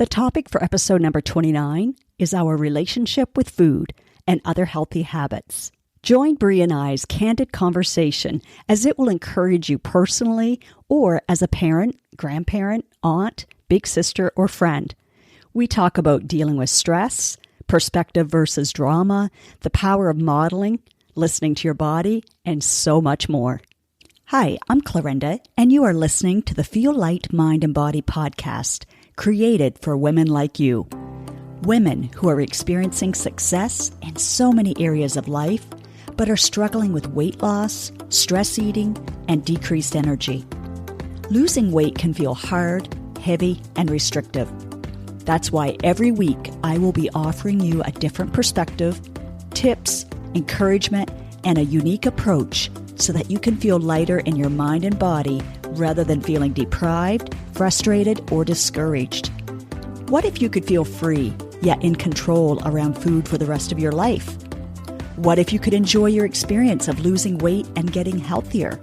The topic for episode number 29 is our relationship with food and other healthy habits. Join Bree and I's candid conversation as it will encourage you personally or as a parent, grandparent, aunt, big sister, or friend. We talk about dealing with stress, perspective versus drama, the power of modeling, listening to your body, and so much more. Hi, I'm Clarinda, and you are listening to the Feel Light Mind and Body podcast, created for women like you. Women who are experiencing success in so many areas of life, but are struggling with weight loss, stress eating, and decreased energy. Losing weight can feel hard, heavy, and restrictive. That's why every week I will be offering you a different perspective, tips, encouragement, and a unique approach so that you can feel lighter in your mind and body rather than feeling deprived, frustrated, or discouraged. What if you could feel free, yet in control around food for the rest of your life? What if you could enjoy your experience of losing weight and getting healthier?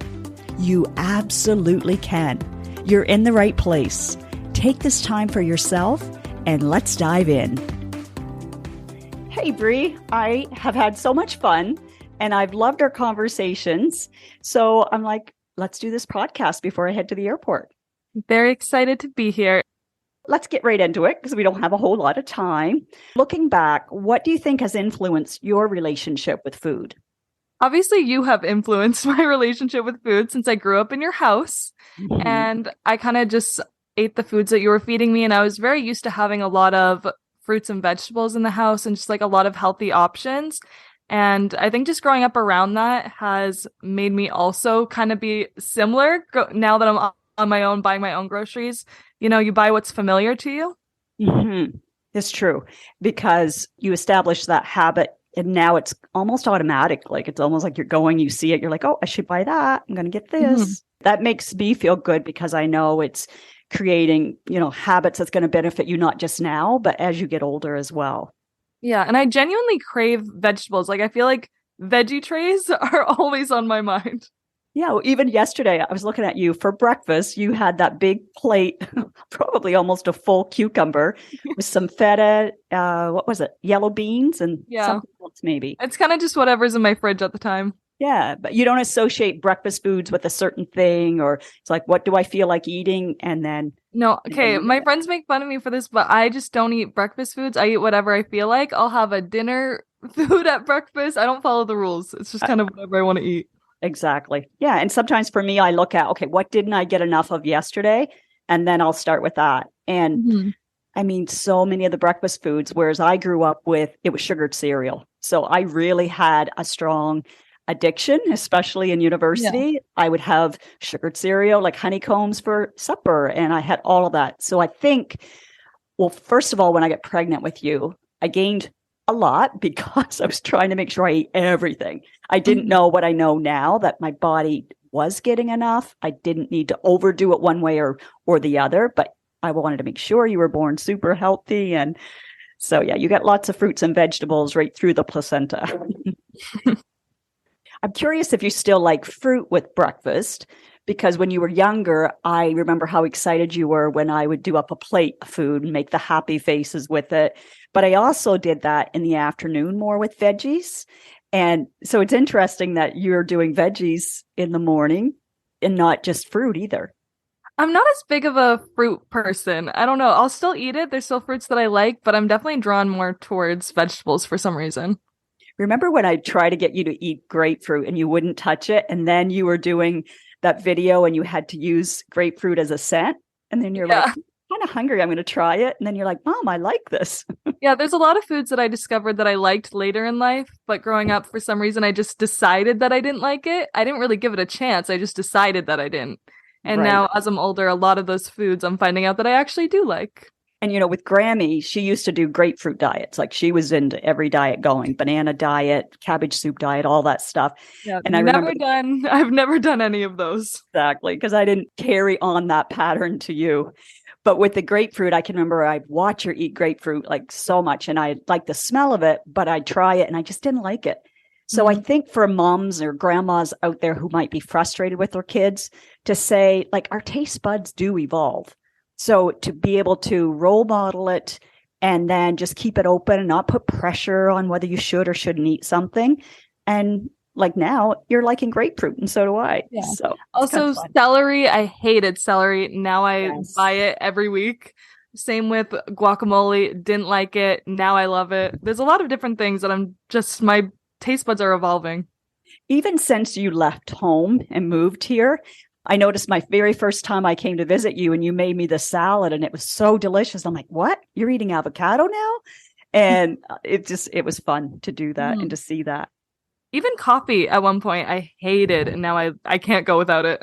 You absolutely can. You're in the right place. Take this time for yourself and let's dive in. Hey, Bree, I have had so much fun and I've loved our conversations. So I'm like, let's do this podcast before I head to the airport. Very excited to be here. Let's get right into it because we don't have a whole lot of time. Looking back, what do you think has influenced your relationship with food? Obviously, you have influenced my relationship with food since I grew up in your house. Mm-hmm. And I kind of just ate the foods that you were feeding me. And I was very used to having a lot of fruits and vegetables in the house and just like a lot of healthy options. And I think just growing up around that has made me also kind of be similar now that I'm on my own, buying my own groceries. You know, you buy what's familiar to you. Mm-hmm. It's true because you establish that habit and now it's almost automatic. Like it's almost like you're going, you see it, you're like, oh, I should buy that. I'm going to get this. Mm-hmm. That makes me feel good because I know it's creating, habits that's going to benefit you not just now, but as you get older as well. Yeah, and I genuinely crave vegetables. Like, I feel like veggie trays are always on my mind. Yeah, well, even yesterday, I was looking at you for breakfast. You had that big plate, probably almost a full cucumber with some feta, what was it, yellow beans and something else maybe. It's kind of just whatever's in my fridge at the time. Yeah, but you don't associate breakfast foods with a certain thing, or it's like, what do I feel like eating? And then... No, okay, my friends make fun of me for this, but I just don't eat breakfast foods. I eat whatever I feel like. I'll have a dinner food at breakfast. I don't follow the rules. It's just kind of whatever I want to eat. Exactly. Yeah, and sometimes for me, I look at, okay, what didn't I get enough of yesterday? And then I'll start with that. And I mean, so many of the breakfast foods, whereas I grew up with, it was sugared cereal. So I really had a strong addiction, especially in university. Yeah. I would have sugared cereal, like honeycombs for supper, and I had all of that. So I think, well, first of all, when I got pregnant with you, I gained a lot because I was trying to make sure I ate everything. I didn't know what I know now, that my body was getting enough. I didn't need to overdo it one way or the other, but I wanted to make sure you were born super healthy. And so, yeah, you get lots of fruits and vegetables right through the placenta. I'm curious if you still like fruit with breakfast, because when you were younger, I remember how excited you were when I would do up a plate of food and make the happy faces with it. But I also did that in the afternoon more with veggies. And so it's interesting that you're doing veggies in the morning and not just fruit either. I'm not as big of a fruit person. I don't know. I'll still eat it. There's still fruits that I like, but I'm definitely drawn more towards vegetables for some reason. Remember when I tried to get you to eat grapefruit and you wouldn't touch it? And then you were doing that video and you had to use grapefruit as a scent. And then you're like, I'm kind of hungry. I'm going to try it. And then you're like, Mom, I like this. Yeah, there's a lot of foods that I discovered that I liked later in life. But growing up, for some reason, I just decided that I didn't like it. I didn't really give it a chance. I just decided that I didn't. And now as I'm older, a lot of those foods I'm finding out that I actually do like. And, with Grammy, she used to do grapefruit diets. Like she was into every diet going, banana diet, cabbage soup diet, all that stuff. Yeah, and I've never done any of those. Exactly, because I didn't carry on that pattern to you. But with the grapefruit, I can remember I'd watch her eat grapefruit like so much and I like the smell of it, but I'd try it and I just didn't like it. So I think for moms or grandmas out there who might be frustrated with their kids to say, like, our taste buds do evolve. So to be able to role model it and then just keep it open and not put pressure on whether you should or shouldn't eat something. And like now you're liking grapefruit and so do I. Yeah. So it's kind of Also, fun. celery. I hated celery. Now I buy Yes. it every week. Same with guacamole. Didn't like it. Now I love it. There's a lot of different things that my taste buds are evolving. Even since you left home and moved here, I noticed my very first time I came to visit you and you made me the salad and it was so delicious. I'm like, what? You're eating avocado now? And it was fun to do that and Mm. to see that. Even coffee at one point I hated, and now I can't go without it.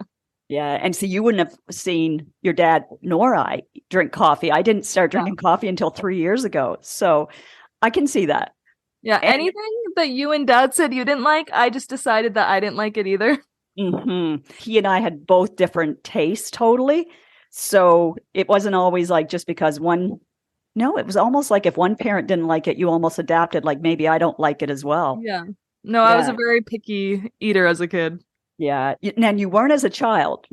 Yeah. And so you wouldn't have seen your dad nor I drink coffee. I didn't start Yeah. drinking coffee until 3 years ago. So I can see that. Yeah, And anything that you and dad said you didn't like, I just decided that I didn't like it either. he and I had both different tastes totally. So it wasn't always like just because no, it was almost like if one parent didn't like it, you almost adapted, like maybe I don't like it as well. Yeah. No, I was a Yeah. very picky eater as a kid. Yeah. And you weren't as a child.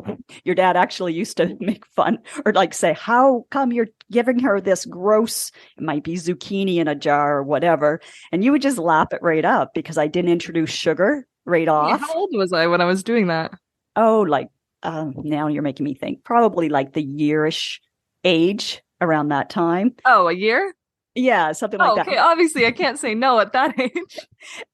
Your dad actually used to make fun or like say, how come you're giving her this gross, it might be zucchini in a jar or whatever. And you would just lap it right up because I didn't introduce sugar right Wait, off. how old was I when I was doing that? Oh, like now you're making me think. Probably like the yearish age around that time. Oh, a year? Yeah, something like Oh, that. okay. Obviously, I can't say no at that age.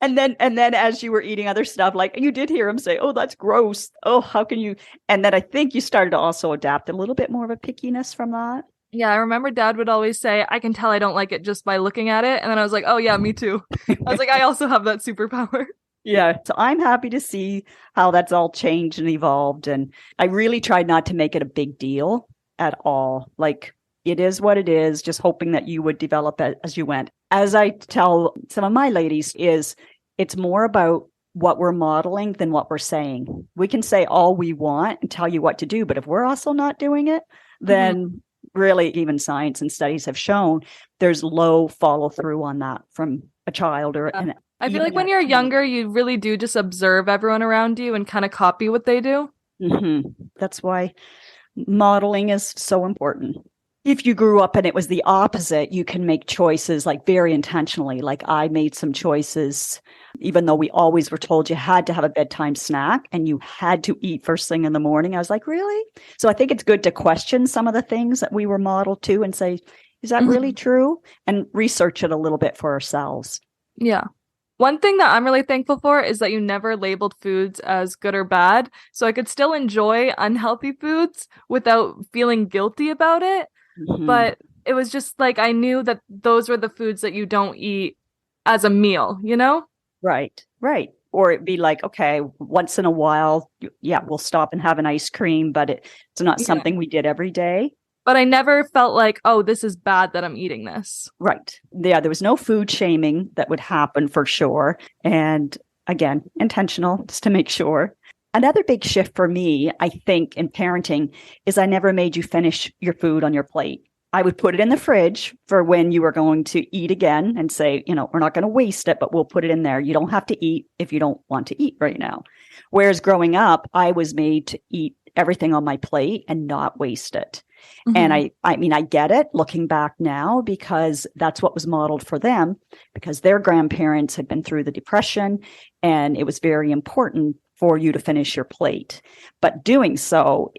And then as you were eating other stuff, like you did hear him say, "Oh, that's gross. Oh, how can you?" And then I think you started to also adapt a little bit more of a pickiness from that. Yeah, I remember dad would always say, I can tell I don't like it just by looking at it. And then I was like, oh, yeah, me too. I was like, I also have that superpower. Yeah, so I'm happy to see how that's all changed and evolved. And I really tried not to make it a big deal at all. Like it is what it is, just hoping that you would develop it as you went. As I tell some of my ladies, is it's more about what we're modeling than what we're saying. We can say all we want and tell you what to do, but if we're also not doing it, then really even science and studies have shown there's low follow through on that from a child or an I feel even like when a you're teen. younger, you really do just observe everyone around you and kind of copy what they do. That's why modeling is so important. If you grew up and it was the opposite, you can make choices like very intentionally. Like I made some choices, even though we always were told you had to have a bedtime snack and you had to eat first thing in the morning. I was like, really? So I think it's good to question some of the things that we were modeled to and say, is that really true? And research it a little bit for ourselves. Yeah. One thing that I'm really thankful for is that you never labeled foods as good or bad. So I could still enjoy unhealthy foods without feeling guilty about it. But it was just like I knew that those were the foods that you don't eat as a meal, you know? Right, right. Or it'd be like, okay, once in a while, yeah, we'll stop and have an ice cream, but it's not Yeah. something we did every day. But I never felt like, oh, this is bad that I'm eating this. Right. Yeah, there was no food shaming that would happen for sure. And again, intentional, just to make sure. Another big shift for me, I think, in parenting is I never made you finish your food on your plate. I would put it in the fridge for when you were going to eat again and say, we're not going to waste it, but we'll put it in there. You don't have to eat if you don't want to eat right now. Whereas growing up, I was made to eat everything on my plate and not waste it. And I mean, I get it looking back now because that's what was modeled for them because their grandparents had been through the Depression and it was very important for you to finish your plate. But doing so,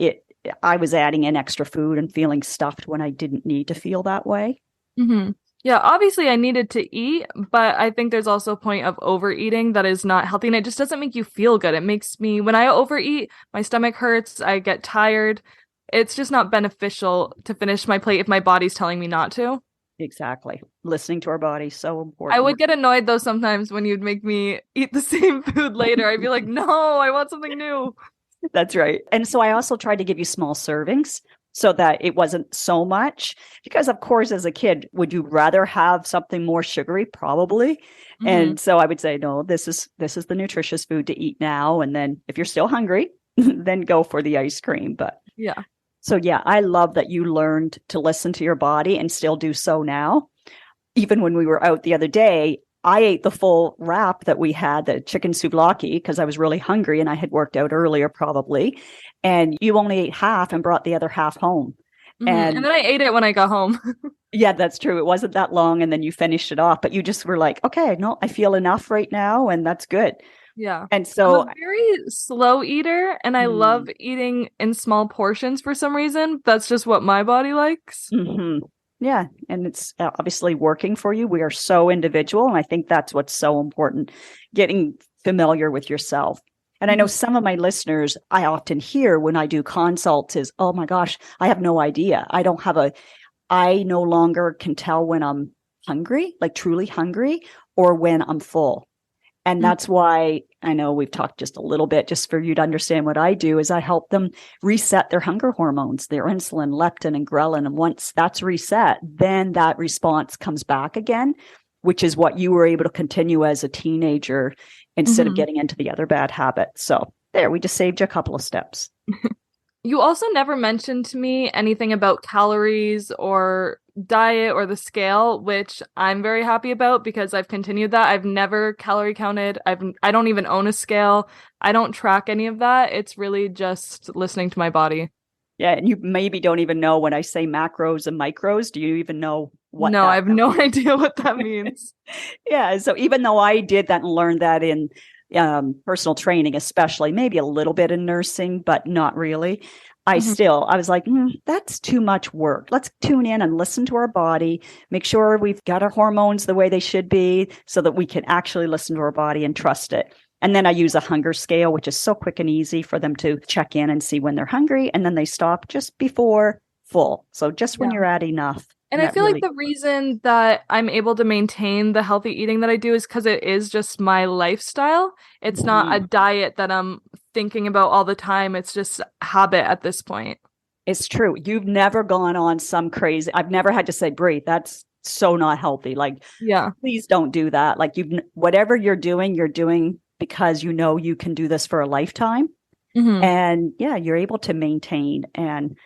I was adding in extra food and feeling stuffed when I didn't need to feel that way. Yeah, obviously I needed to eat, but I think there's also a point of overeating that is not healthy and it just doesn't make you feel good. It makes me, when I overeat, my stomach hurts, I get tired. It's just not beneficial to finish my plate if my body's telling me not to. Exactly. Listening to our body, so I important. would get annoyed though sometimes when you'd make me eat the same food later. I'd be like, no, I want something new. That's right. And so I also tried to give you small servings so that it wasn't so much. Because, of course, as a kid, would you rather have something more sugary? Probably. And so I would say, no, this is the nutritious food to eat now. And then if you're still hungry, then go for the ice cream. But yeah. So, yeah, I love that you learned to listen to your body and still do so now. Even when we were out the other day, I ate the full wrap that we had, the chicken souvlaki, because I was really hungry and I had worked out earlier probably. And you only ate half and brought the other half home. And then I ate it when I got home. Yeah, that's true. It wasn't that long and then you finished it off, but you just were like, okay, no, I feel enough right now and that's good. Yeah. And I'm a so, very slow eater and I love eating in small portions for some reason. That's just what my body likes. mm-hmm. Yeah, and it's obviously working for you. We are so individual, and I think that's what's so important, getting familiar with yourself. And I know Mhm. some of my listeners, I often hear when I do consults is, oh my gosh, I have no idea. I no longer can tell when I'm hungry, like truly hungry, or when I'm full. And Mhm. that's why I know we've talked just a little bit, just for you to understand what I do is I help them reset their hunger hormones, their insulin, leptin, and ghrelin. And once that's reset, then that response comes back again, which is what you were able to continue as a teenager instead of Mhm. getting into the other bad habits. So there, we just saved you a couple of steps. You also never mentioned to me anything about calories or diet or the scale, which I'm very happy about because I've continued that. I've never calorie counted. I don't even own a scale. I don't track any of that. It's really just listening to my body. Yeah, and you maybe don't even know when I say macros and micros. Do you even know what No, I that have means? no idea what that means. Yeah. So even though I did that and learned that in personal training, especially maybe a little bit in nursing, but not really, Mhm. I was like, that's too much work. Let's tune in and listen to our body, make sure we've got our hormones the way they should be so that we can actually listen to our body and trust it. And then I use a hunger scale, which is so quick and easy for them to check in and see when they're hungry. And then they stop just before full. So just when Yeah. you're at enough. And And I that feel like really, the reason that I'm able to maintain the healthy eating that I do is because it is just my lifestyle. It's not a Mhm. diet that I'm thinking about all the time. It's just habit at this point. It's true. You've never gone on some crazy, I've never had to say, Brie, that's so not healthy. Like, Yeah. please don't do that. Like, whatever you're doing because you know you can do this for a lifetime. Hmm. And yeah, you're able to maintain. And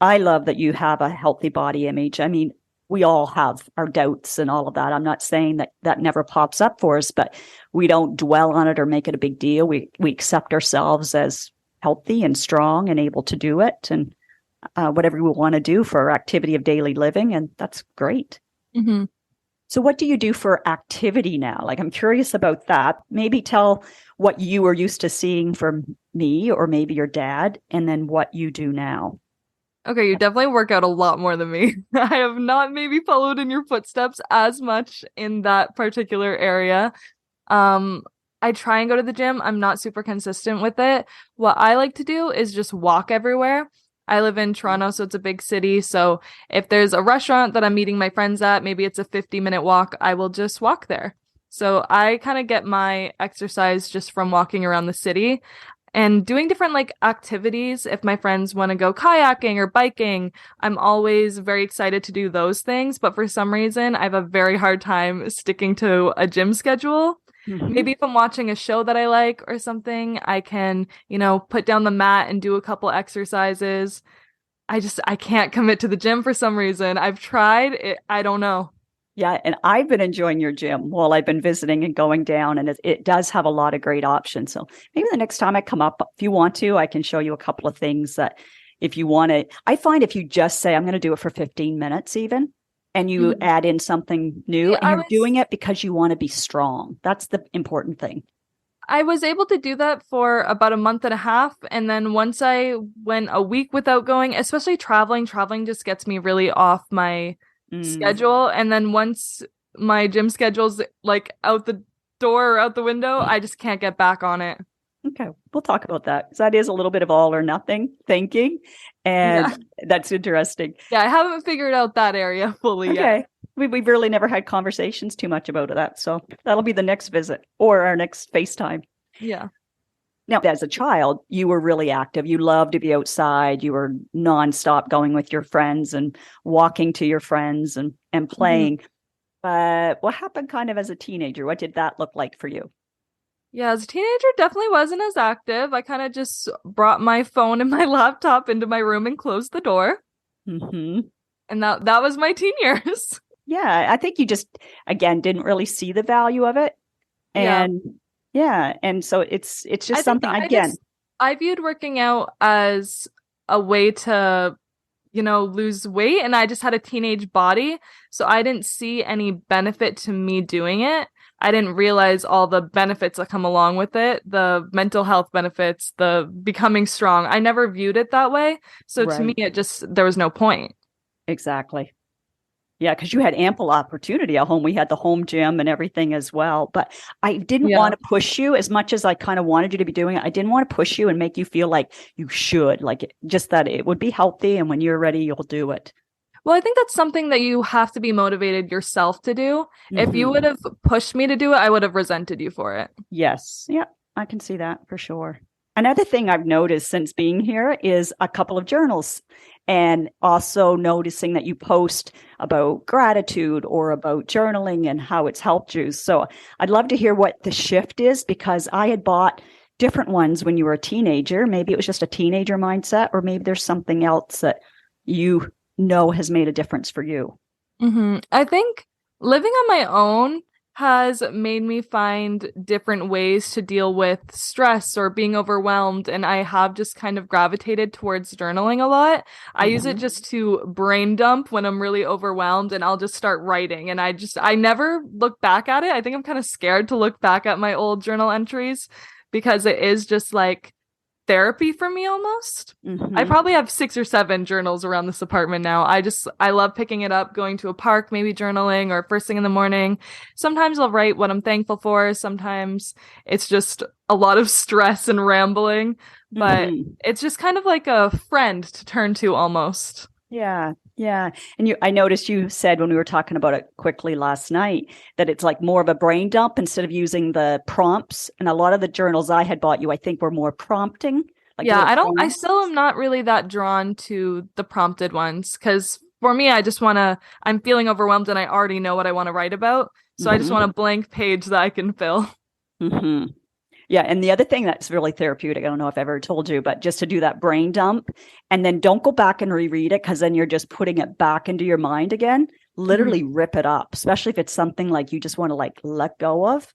I love that you have a healthy body image. I mean, we all have our doubts and all of that. I'm not saying that that never pops up for us, but we don't dwell on it or make it a big deal. We accept ourselves as healthy and strong and able to do it. And whatever we want to do for our activity of daily living. And that's great. Hmm. So, what do you do for activity now? Like, I'm curious about that. Maybe tell what you were used to seeing from me or maybe your dad, and then what you do now. Okay, you definitely work out a lot more than me. I have not maybe followed in your footsteps as much in that particular area. Um, I try and go to the gym. I'm not super consistent with it. What I like to do is just walk everywhere. I live in Toronto, so it's a big city. So if there's a restaurant that I'm meeting my friends at, maybe it's a 50-minute walk, I will just walk there. So I kind of get my exercise just from walking around the city and doing different like activities. If my friends want to go kayaking or biking, I'm always very excited to do those things. But for some reason, I have a very hard time sticking to a gym schedule. Mm-hmm. Maybe if I'm watching a show that I like or something, I can, put down the mat and do a couple exercises. I can't commit to the gym for some reason. I've tried it. I don't know. Yeah, and I've been enjoying your gym while I've been visiting and going down, and it does have a lot of great options. So maybe the next time I come up, if you want to, I can show you a couple of things that if you want to. I find if you just say, I'm going to do it for 15 minutes, even, and you Mhm. add in something new See, and you're doing it because you want to be strong. That's the important thing. I was able to do that for about a month and a half. And then once I went a week without going, especially traveling just gets me really off my Mm. schedule. And then once my gym schedule's like out the door or out the window, I just can't get back on it. Okay, we'll talk about that because that is a little bit of all or nothing thinking, Yeah. and that's interesting. Yeah, I haven't figured out that area fully yet. Okay. We've really never had conversations too much about that. So that'll be the next visit or our next FaceTime. Yeah. Now, as a child, you were really active. You loved to be outside. You were nonstop going with your friends and walking to your friends and Mhm. playing. But what happened kind of as a teenager? What did that look like for you? Yeah, as a teenager, definitely wasn't as active. I kind of just brought my phone and my laptop into my room and closed the door. Hmm. And that was my teen years. Yeah, I think you just, again, didn't really see the value of it. Yeah. And yeah, and so it's I just think something, again. I viewed working out as a way to lose weight, and I just had a teenage body. So I didn't see any benefit to me doing it. I didn't realize all the benefits that come along with it, the mental health benefits, the becoming strong. I never viewed it that way. So to me, Right. there was no point. Exactly. Yeah, because you had ample opportunity at home. We had the home gym and everything as well. But I didn't Yeah. want to push you as much as I kind of wanted you to be doing it. I didn't want to push you and make you feel like you should, just that it would be healthy. And when you're ready, you'll do it. Well, I think that's something that you have to be motivated yourself to do. If you would Hmm. have pushed me to do it, I would have resented you for it. Yes. Yeah, I can see that for sure. Another thing I've noticed since being here is a couple of journals, and also noticing that you post about gratitude or about journaling and how it's helped you. So I'd love to hear what the shift is, because I had bought different ones when you were a teenager. Maybe it was just a teenager mindset, or maybe there's something else that you know has made a difference for you. I think living on my own has made me find different ways to deal with stress or being overwhelmed. And I have just kind of gravitated towards journaling a lot. I use it Mhm. just to brain dump when I'm really overwhelmed, and I'll just start writing. And I never look back at it. I think I'm kind of scared to look back at my old journal entries because it is just like therapy for me almost. I Mhm. probably have 6 or 7 journals around this apartment now. I love picking it up, going to a park, maybe journaling, or first thing in the morning. Sometimes I'll write what I'm thankful for. Sometimes it's just a lot of stress and rambling, but Mhm. it's just kind of like a friend to turn to almost. Yeah, yeah. And I noticed you said when we were talking about it quickly last night that it's like more of a brain dump instead of using the prompts. And a lot of the journals I had bought you, I think, were more prompting, like Yeah, little I still prompts. am not really that drawn to the prompted ones because for me, I'm feeling overwhelmed and I already know what I want to write about. So I just want Hmm. a blank page that I can fill. Hmm. Yeah. And the other thing that's really therapeutic, I don't know if I've ever told you, but just to do that brain dump and then don't go back and reread it, because then you're just putting it back into your mind again. Mhm. Literally rip it up, especially if it's something like you just want to let go of. See,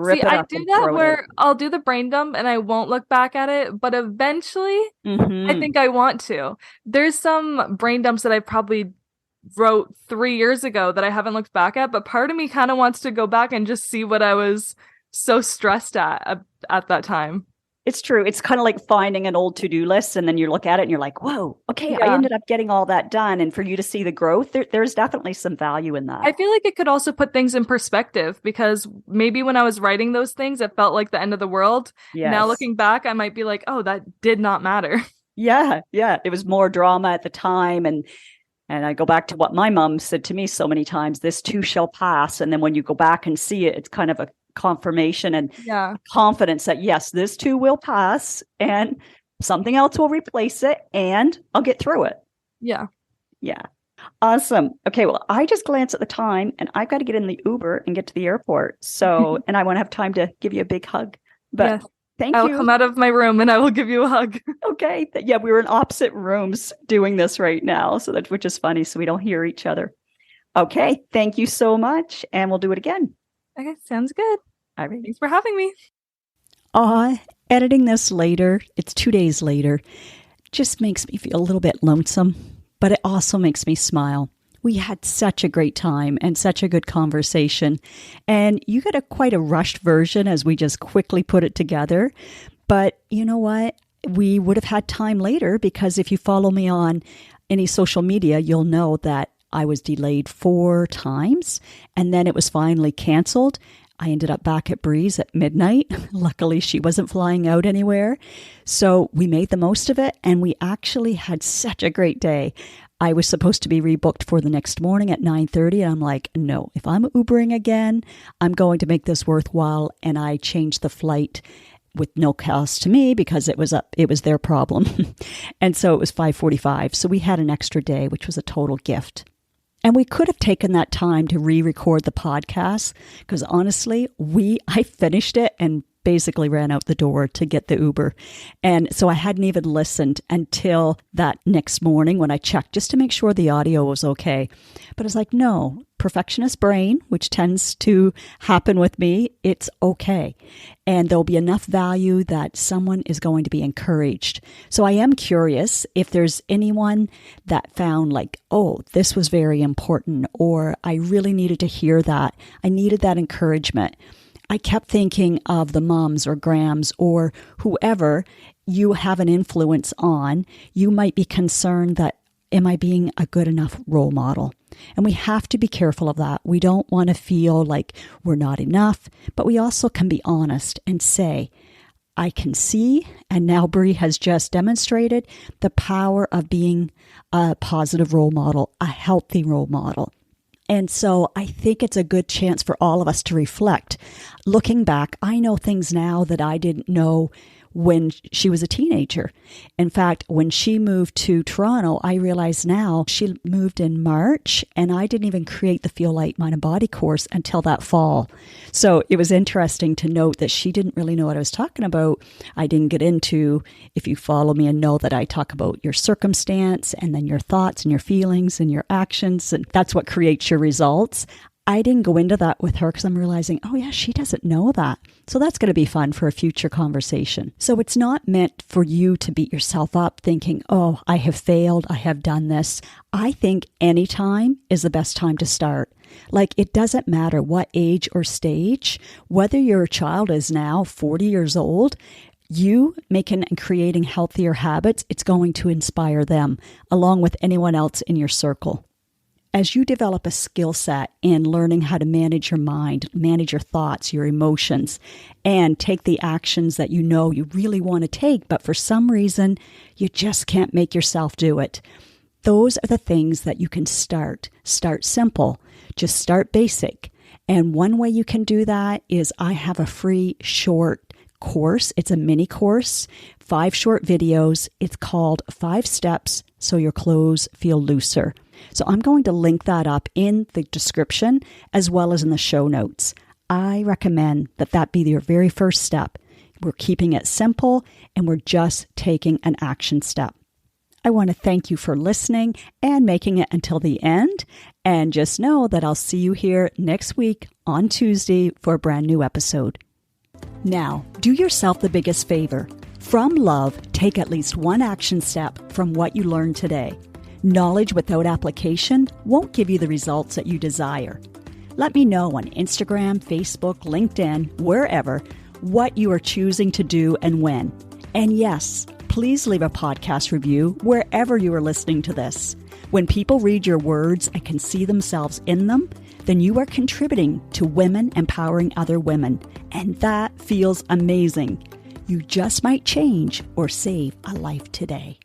Rip it I up do and that throw it out. where I'll do the brain dump and I won't look back at it, but eventually I Hmm. think I want to. There's some brain dumps that I probably wrote 3 years ago that I haven't looked back at, but part of me kind of wants to go back and just see what I was so stressed at that time. It's true. It's kind of like finding an old to-do list, and then you look at it and you're like, whoa, okay, I Yeah. ended up getting all that done. And for you to see the growth, there's definitely some value in that. I feel like it could also put things in perspective because maybe when I was writing those things, it felt like the end of the world. Now Yes. looking back, I might be like, oh, that did not matter. Yeah, yeah. It was more drama at the time. And I go back to what my mom said to me so many times, this too shall pass. And then when you go back and see it, it's kind of a confirmation and Yeah. confidence that yes, this too will pass and something else will replace it and I'll get through it. Yeah. Yeah. Awesome. Okay, well, I just glanced at the time and I've got to get in the Uber and get to the airport. So, and I want to have time to give you a big hug. But Yes. thank I'll you. come out of my room and I will give you a hug. Okay. Yeah, we were in opposite rooms doing this right now, so that which is funny, so we don't hear each other. Okay, thank you so much, and we'll do it again. Okay, sounds good. All right. Thanks for having me. Editing this later, it's 2 days later, just makes me feel a little bit lonesome, but it also makes me smile. We had such a great time and such a good conversation. And you got quite a rushed version as we just quickly put it together. But you know what? We would have had time later, because if you follow me on any social media, you'll know that I was delayed 4 times and then it was finally canceled. I ended up back at Breeze at midnight. Luckily, she wasn't flying out anywhere. So we made the most of it, and we actually had such a great day. I was supposed to be rebooked for the next morning at 9:30, and I'm like, no, if I'm Ubering again, I'm going to make this worthwhile. And I changed the flight with no cost to me because it was their problem. And so it was 5:45. So we had an extra day, which was a total gift. And we could have taken that time to re-record the podcast, because honestly, I finished it and basically ran out the door to get the Uber. And so I hadn't even listened until that next morning when I checked just to make sure the audio was okay. But I was like, no, perfectionist brain, which tends to happen with me, it's okay. And there'll be enough value that someone is going to be encouraged. So I am curious if there's anyone that found like, oh, this was very important, or I really needed to hear that. I needed that encouragement. I kept thinking of the moms or grams or whoever you have an influence on. You might be concerned that, am I being a good enough role model? And we have to be careful of that. We don't want to feel like we're not enough, but we also can be honest and say, I can see, and now Brie has just demonstrated the power of being a positive role model, a healthy role model. And so I think it's a good chance for all of us to reflect. Looking back, I know things now that I didn't know when she was a teenager. In fact, when she moved to Toronto, I realize now she moved in March, and I didn't even create the Feel Light Mind and Body course until that fall. So it was interesting to note that she didn't really know what I was talking about. I didn't get into, if you follow me and know that I talk about your circumstance and then your thoughts and your feelings and your actions, and that's what creates your results. I didn't go into that with her because I'm realizing, oh yeah, she doesn't know that. So that's going to be fun for a future conversation. So it's not meant for you to beat yourself up thinking, oh, I have failed, I have done this. I think any time is the best time to start. Like, it doesn't matter what age or stage, whether your child is now 40 years old, you making and creating healthier habits, it's going to inspire them along with anyone else in your circle. As you develop a skill set in learning how to manage your mind, manage your thoughts, your emotions, and take the actions that you know you really want to take, but for some reason, you just can't make yourself do it. Those are the things that you can start. Start simple. Just start basic. And one way you can do that is I have a free short course. It's a mini course, 5 short videos. It's called 5 Steps So Your Clothes Feel Looser. So I'm going to link that up in the description as well as in the show notes. I recommend that be your very first step. We're keeping it simple and we're just taking an action step. I want to thank you for listening and making it until the end. And just know that I'll see you here next week on Tuesday for a brand new episode. Now, do yourself the biggest favor. From love, take at least one action step from what you learned today. Knowledge without application won't give you the results that you desire. Let me know on Instagram, Facebook, LinkedIn, wherever, what you are choosing to do and when. And yes, please leave a podcast review wherever you are listening to this. When people read your words and can see themselves in them, then you are contributing to women empowering other women. And that feels amazing. You just might change or save a life today.